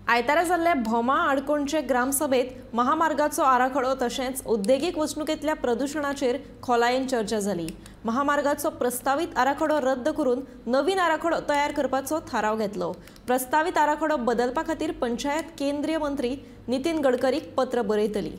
आयतारा जाल्ल्या भोमा आडकोणचे ग्रामसभेत महामार्गाचो आराखडो तशेंच उद्देगीक वचणुकेंतल्या प्रदूषणाचेर खोलायेन चर्चा जाली। महामार्गाचो प्रस्तावित आराखडो रद्द करून नवीन आराखडो तयार करपाचो थाराव घेतलो। प्रस्तावित आराखडो बदलपा खातीर पंचायत केंद्रीय मंत्री नितीन गडकरीक पत्र बरयतली।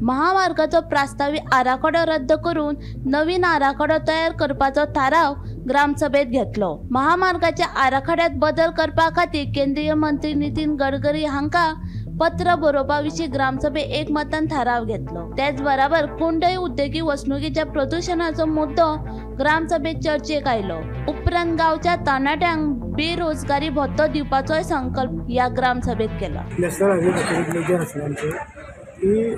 महामार्गाचो प्रस्तावित आराखडो रद्द करून नवीन आराखडो तयार करपाचो थाराव ग्रामसभेत घेतलो। महामार्गाच्या आराखड्यात बदल करपा खातीर केंद्रीय मंत्री नितीन गडकरी हांका पत्र बरोवपा विशीं ग्रामसभेत एकमतान थाराव घेतलो। त्याच बरोबर कुंडय उद्देगीक वचणुकीच्या प्रदूषणाचो मुद्दो ग्रामसभेत चर्चेक आयलो। उपरांत गांवच्या तरणाट्यांक बेरोजगारी भत्तो दिवपाचोय संकल्प ह्या ग्रामसभेत केला। नॅशनल हायवे की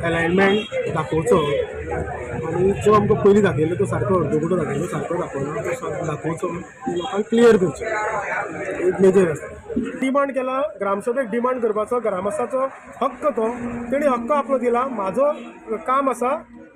अलायनमेंट दाखोवचो आणि जो आमकां पयलीं दाखयल्लो तो सारको अर्दोगुटो दाखयल्लो सारको दाखोवना तो दाखोवचो लोकांक क्लियर करचो एक मेजर आसा। डिमांड केला ग्रामसभेक डिमांड करपाचो ग्रामस्थाचो हक्क तो तेणी हक्क आपलो दिला। म्हाजो काम आसा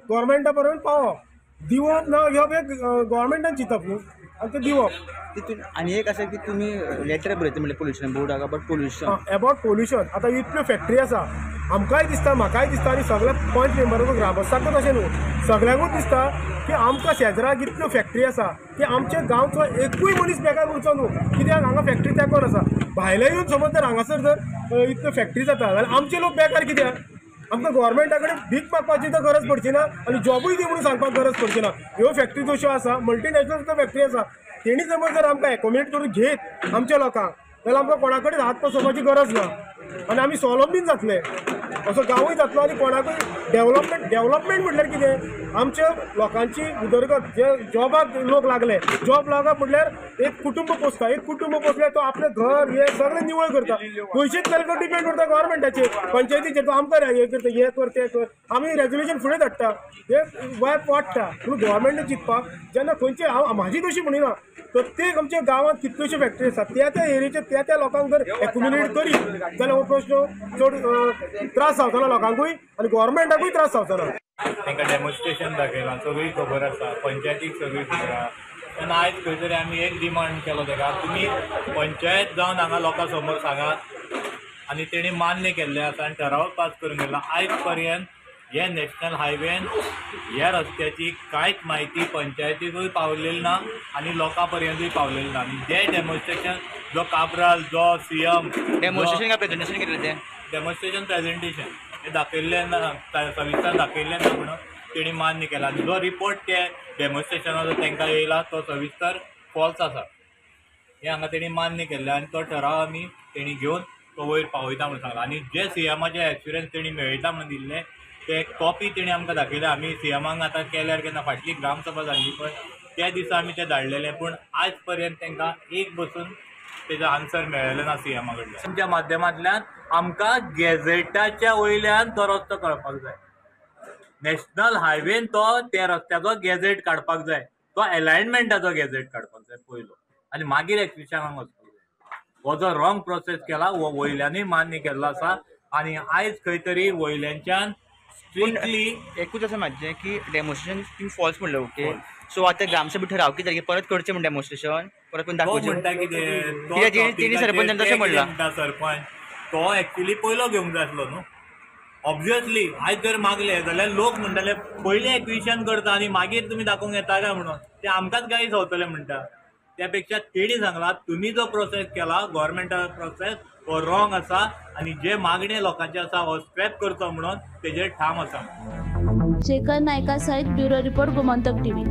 गव्हर्मेंटा पर्यंत पावप दिवप ना घेवप हे गव्हर्मेंटान चिंतप न्हू आनी तें दिवप। तितून आनी एक आसा की तुमी लेटर बरयता म्हणजे पोल्युशन बोर्डाक अबाउट पोल्युशन अबाउट पोल्युशन। आतां इतल्यो फॅक्टरी आसा आमकांय दिसता म्हाकाय दिसता आनी सगळ्या पॉयंट मेंबरांक ग्रामस्थांक तशें न्हू सगळ्यांकूच दिसता की आमकां शेजराक इतल्यो फॅक्टरी आसा की आमच्या गांवचो एकूय मनीस बेकार उरचो न्हू कित्याक हांगा फॅक्टरी तेंकोर आसा। भायले येवन समज जर हांगासर जर इतल्यो फॅक्टरी जाता जाल्यार आमचे लोक बेकार कित्याक आमकां गव्हर्मेंटा कडेन भीक मागपाची तर गरज पडची ना आनी जॉबूय दी म्हणून सांगपाक गरज पडची ना। ह्यो फॅक्टरी जश्यो आसा मल्टीनॅशनल सुद्दां फॅक्टरी आसा तेणी समज जर आमकां एकोमोडेट करून घेत आमच्या लोकांक जाल्यार आमकां कोणा कडेन हात पसोवपाची गरज ना आनी आमी स्वावलंबीन जातले असो गांवूय जातलो आनी कोणाकूय डेव्हलपमेंट म्हटल्यार कितें आमच्या लोकांची उदरगत जे जॉबाक लोक लागले जॉब लागप म्हटल्यार एक कुटुंब पोसता एक कुटुंब पोसल्यार तो आपलें घर हे सगळें निवळ करता। पयशेच तांकां डिपेंड करता गव्हर्मेंटाचेर पंचायतीचेर तो आमकां हे करता हे कर तें कर आमी रेजोल्युशन फुडें धाडटा हे गोंयांत वाडटा पूण गव्हर्मेंटान चिंतपाक जेन्ना खंयचे हांव म्हाजी तशी म्हणिना प्रत्येक आमच्या गांवांत कितल्योश्यो फॅक्टरी आसात त्या एरियेचे त्या लोकांक जर एक्युमुलेट करीत जाल्यार हो प्रश्न चड त्रास जावचो ना लोकांकूय आनी गव्हर्मेंटाकूय त्रास जावचो ना। तांकां डेमॉन्स्ट्रेशन दाखयलां सगळी खबर आसा पंचायतीक सगळी खबर आसा तेन्ना आयज खंय तरी आमी एक डिमांड केलो ताका तुमी पंचायत जावन हांगा लोकां समोर सांगात आनी तेणी मान्य केल्लें आसा आनी ठराव पास करून गेला। आयज पर्यंत हे नॅशनल हायवेन ह्या रस्त्याची कांयच म्हायती पंचायतीकूय पावलेली ना आनी लोकां पर्यंतूय पावलेली ना आनी जे डेमॉन्स्ट्रेशन जो काब्राल जो सीएम डेमॉन्स्ट्रेशन काय प्रेझेंटेशन केलें तें डेमॉन्स्ट्रेशन प्रेझेंटेशन हे दाखयल्लें ना सविस्तर दाखयल्लें ना म्हणून तेणी मान्य केला आनी जो रिपोर्ट ते डेमॉन्स्ट्रेशनाचो तांकां येयला तो सविस्तर फॉल्स आसा हे हांगा तेणी मान्य केल्लें आनी तो ठराव आमी तेणी घेवन तो वयर पावयता म्हणून सांगला। आनी जे सीएमाचे एक्सपिरियन्स तेणी मेळयता म्हणून दिल्ले ते कॉपी तेणी आमकां दाखयल्या आमी सीएमाक आतां केल्यार केन्ना फाटली ग्रामसभा जाल्ली पळय त्या दिसा आमी तें धाडलेलें पूण आयज पर्यंत तांकां एक बसून तेजो आन्सर मेळ्ळेलो ना सीएमा कडल्यान। तुमच्या माध्यमांतल्यान आमकां गॅझेटाच्या वयल्यान तो रस्तो कळपाक जाय नॅशनल हायवेन तो त्या रस्त्याचो गॅझेट काडपाक जाय तो अलायनमेंटाचो गॅझेट काडपाक जाय पयलो आनी मागीर एक्विशनाक वचपाक जाय। हो जो रॉंग प्रोसेस केला हो वयल्यानूय मान्य केल्लो आसा आनी आयज खंय तरी वयल्याच्यान स्ट्रिक्टली एकूच आसा म्हाजें की डेमॉन्स्ट्रेशन तुमी फॉल्स म्हणलें ओके सो आतां ग्रामसभेत ठराव कितें परत करचें म्हण डेमॉन्स्ट्रेशन परत करून दाखोवचें म्हणटा कितें तेणी सरपंचान तशें म्हणलां सरपंच तो एक्चुली पयलो घेवंक जाय आसलो न्हू ऑब्वियसली आयज जर मागले जाल्यार लोक म्हणटाले पयलें एक्विशन करता आनी मागीर तुमी दाखोवंक येता काय म्हणून ते आमकांच गाय जावतले म्हणटा त्यापेक्षा तेणी सांगलां तुमी जो प्रोसेस केला गव्हर्मेंटाचो प्रोसेस हो रॉंग आसा आनी जे मागणे लोकांचे आसा हो स्क्रॅप करचो म्हणून तेजेर ठाम आसा। शेखर नायका सयत ब्युरो रिपोर्ट गोमंतक टीव्ही।